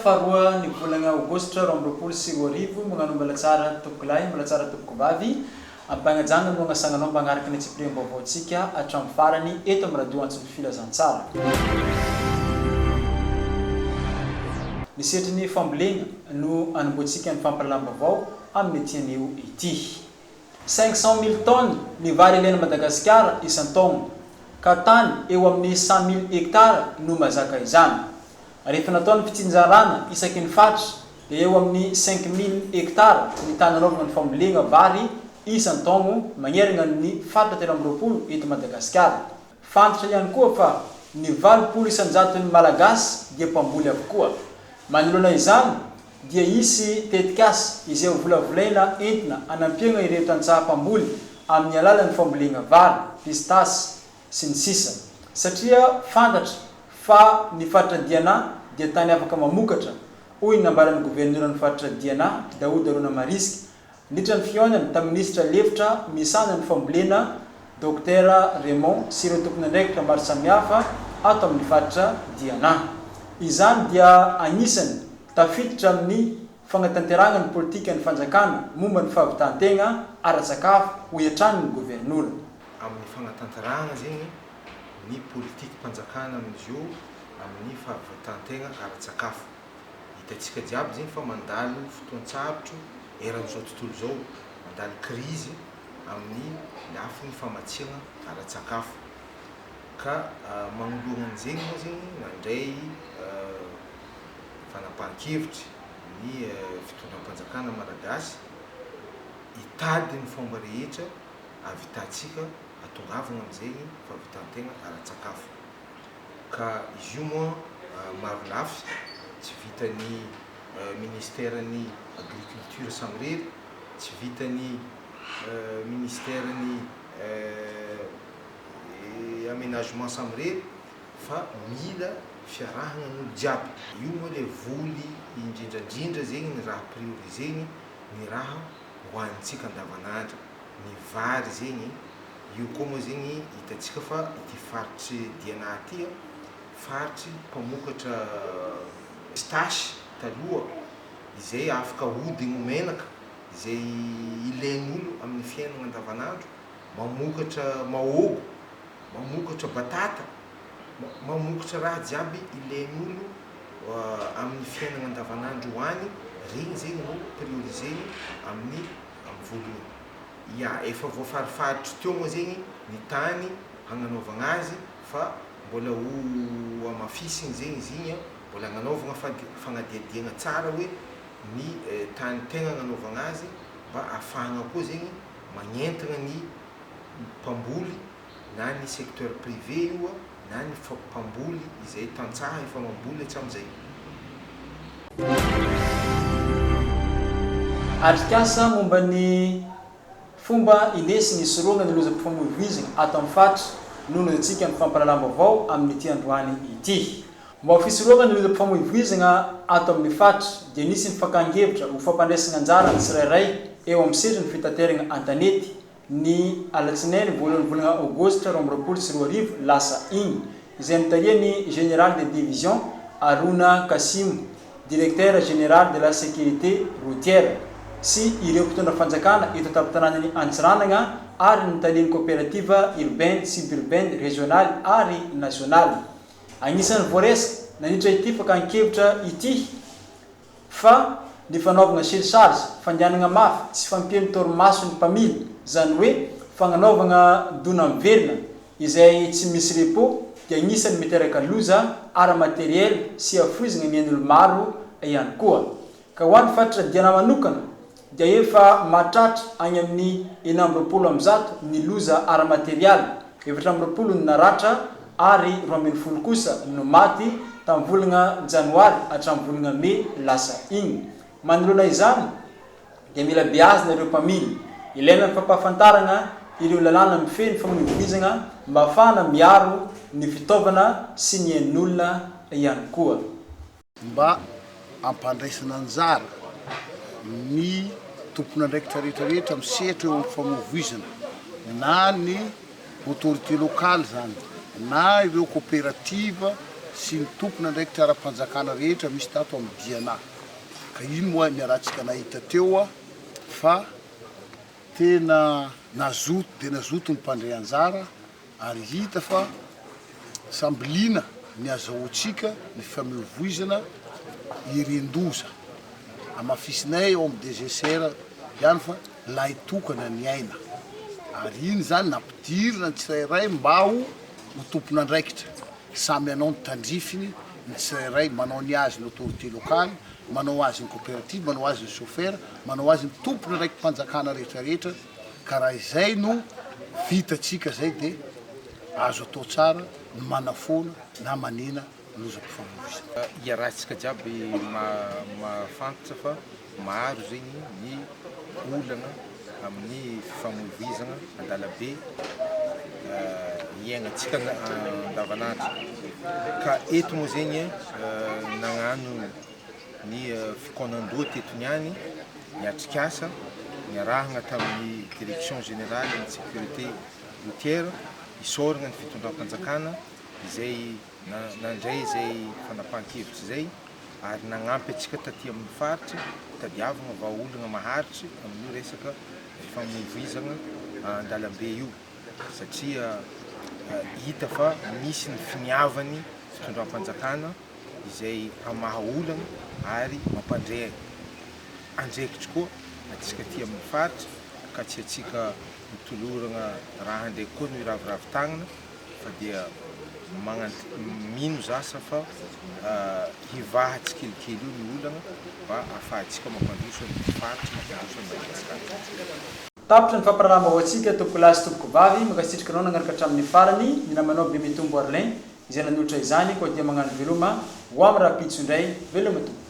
faharoa ny volana Aogositra 2024 magnano mbalatsara tokoklahy mbalatsara tokovavy ampagnajana no agnasagnanao magnaraka ny tsiprem-baovaotsika hatramin'ny farany eto amin'ny radio antsy ny filazantsara. Ny setrin'ny fambolena no anomboantsika ny fampalalam-baovao amin'ny ety anio ity. 500 000 tonnes ny vary ilaina Madagasikara isan-taona ka tany eo amin'ny 100 000 hectares no mazaka izany. Rehefa natao ny fitsinjarana isaky ny faritra dia eo amin'ny 5 000 hectares ny tany anaovana ny fambolena vary isan-taona magnerana ny faritra 30 eto Madagasikara. Fantatra ihany koa fa ny 80 isanjato ny malagasy dia mpamboly avokoa. Manoloana izany dia isy tetikasy izay volavolaina entina anampiana ireo tantsaha-mpamboly amin'ny alalan'ny fambolena vary, pistasy sy ny sisa. Satria fantatra fa ny faritra Diana dia tany afaka mamokatra hoy nambaran'ny gouverneur ny faritra Diana Daouda Rona Mariska nitra ny fihaonany tamin'ny ministra lefitra misana ny fambolena Dr Raymond sy ireo tompon'andraikitra maro samihafa ato amin'ny faritra Diana. Izany dia anisany tafiditra amin'ny fanatanterahana ny politika ny fanjakana momba ny fahavitan-tegna ara-tsakafo ho iatran'ny gouverneur. Amin'ny fanatanterahana zegny ny politika panjakana amin'izy io amin'ny fahavitan-tegna ara-tsakafo. Hitantsika jiaby zegny fa mandalo fotoan-tsavotro eran'izao tontolo zao, mandalo krizy amin'ny lafiny famatsiana ara-tsakafo. Ka magnoloana an'izegny moa zegny mandray fanapahan-kevitra ny fitondram-panjakana malagasy hitady ny fomba rehetra ahavitantsika atongavana amin'izegny fahavitan-tegna ara-tsakafo. Ka izy io moa maro lafy tsy vitan'ny ministèren'ny agriculture samirery, tsy vitan'ny ministèren'ny aménagement samirery fa mila fiarahana n'olo jiaby. Io moa le voly indrindrandrindra zegny ny raha prioriseny ny raha hoanitsika andavanandro, ny vary zegny. Io koa moa zegny hitantsika fa ity faritry Diana ty faritry mpamokatra pistasy taloha izay afaka ahodiny menaka izay ilain'olo amin'ny fiainana andavanandro, mamokatra mahôgo, mamokatra batata, mamokatra raha jiaby ilain'olo amin'ny fiainana andavanandro hoany. Regny zegny no prioriseny amin'ny voalohany. Ya efa voafarifaritry teo moa zegny ny tany hagnanaovana azy fa mbola ho amafisiny zegny izy igny, mbola hagnanaovana fagnadiadiana tsara hoe ny tany tegna hagnanaovana azy mba ahafahana koa zegny magnentana ny mpamboly na ny secteur privé io na ny mpamboly izay tantsaha efa mamboly hatramin'izay. Atrikasa momba ny fomba indesy ny soroana ny lozam-pifamoivoizana ato amin'ny faritra noho antsika ny fampalalam-baovao amin'ny ity androany ity. Mba ho fisoroana ny lozam-pifamoivoizana ato amin'ny faritra dia nisy ny fakan-kevitra ho fampandraisana anjara ny tsirairay eo amin'ny setrin'ny fitaterana an-tanety ny alatsinainy voalohany volana Aogositra 2024 lasa igny izay mitariany général de division Arona Kassim, directeur général de la sécurité routière sy ireo mpitondra fanjakana eto an-tampon-tanànany Antsiranana ary ny taliany coopérative urbaine, suburbaine, régionale ary nationale. Agnisan'ny voaresaka nanitra ity fakan-kevitra ity fa ny fanaovana surcharge, fandianana mafy sy fampiany torimaso ny mpamily, zany hoe fagnanaovana dona miverina izay tsy misy repos dia agnisan'ny miteraka loza ara-materiel sy afoizana ny ain'olo maro ihany koa. Ka ho an'ny faritra Diana manokana dia efa mahatratra any amin'ny 920 ny loza ara-material, 720 ny naratra ary 20 kosa no maty tamin'ny volana janoary hatramin'ny volana May lasa igny. Manoloana izany dia mila beazina ireo mpamily, ilaina ny fampahafantarana ireo lalàna mifehy ny famoivoizana mba ahafahana miaro ny fitaovana sy ny ain'olona ihany koa. Mba ampandraisana anjara ny tompon'andraikitra rehetrarehetra misehatra eo amin'ny famoivoizana na ny autorité locale zany na ireo coopérative sy ny tompona ndraiky tiara-panjakana rehetra misy tato amin'ny diana ka iny moa miarahantsika nahita teo a fa tena nazoto de nazoto ny mpandray anjara ary hita fa sambolina ny azahoantsika ny fifamoivoizana irendoza amafisinay eo amin'ny DGCR ihany fa lay tokana ny aina ary iny zany nampidirina ny tsirairay mba ho tompona andraikitra samy anao ny tandrifiny ny tsirairay manao ny azy ny autorité locale manao azy ny coopérative manao azy ny chauffeur manao azy ny tompona raiky mpanjakana rehetrarehetra ka raha izay no vitatsika zay de azo atao tsara ny manafona na manena lozam-pifamoivoizana. Iarahantsika jiaby mafantatra fa maro zegny ny olana amin'ny fifamoivoizana andalabe iaignatsika andavanandro ka eto moa zegny nagnano ny fikonan-doha teto niany niatrikasa niarahagna tamin'ny direction générale de sécurité routière isoragna ny fitondram-panjakana izay nandray zay fanapahan-kevitra zay ary nagnampy atsika taty amin'ny faritra tadiavagna vahaolagna maharitry amin'io resaka fifamoivoizana andalambe io satria hita fa misy ny finiavany fitondram-panjakana izay amahaolagna ary mampandray andraikitra koa atsika ty amin'ny faritra ka tsy atsika mitoloragna raha ndraiky koa no iraviravitagnana fa dia mino zasa fa hivaha tsikelikely io ny olana mba ahafahantsika mampandroso ny faritra mampandroso ny Madagasikara. Tapitra ny famparalama ho atsika tompoko lahy sy tompoko vavy makasitrika anao nagnaraka hatramin'ny farany ny namanao be mitombo Arlin izay nanolotra izany koa dia magnano veloma ho amin'ny raha pitso indray veloma tompoko.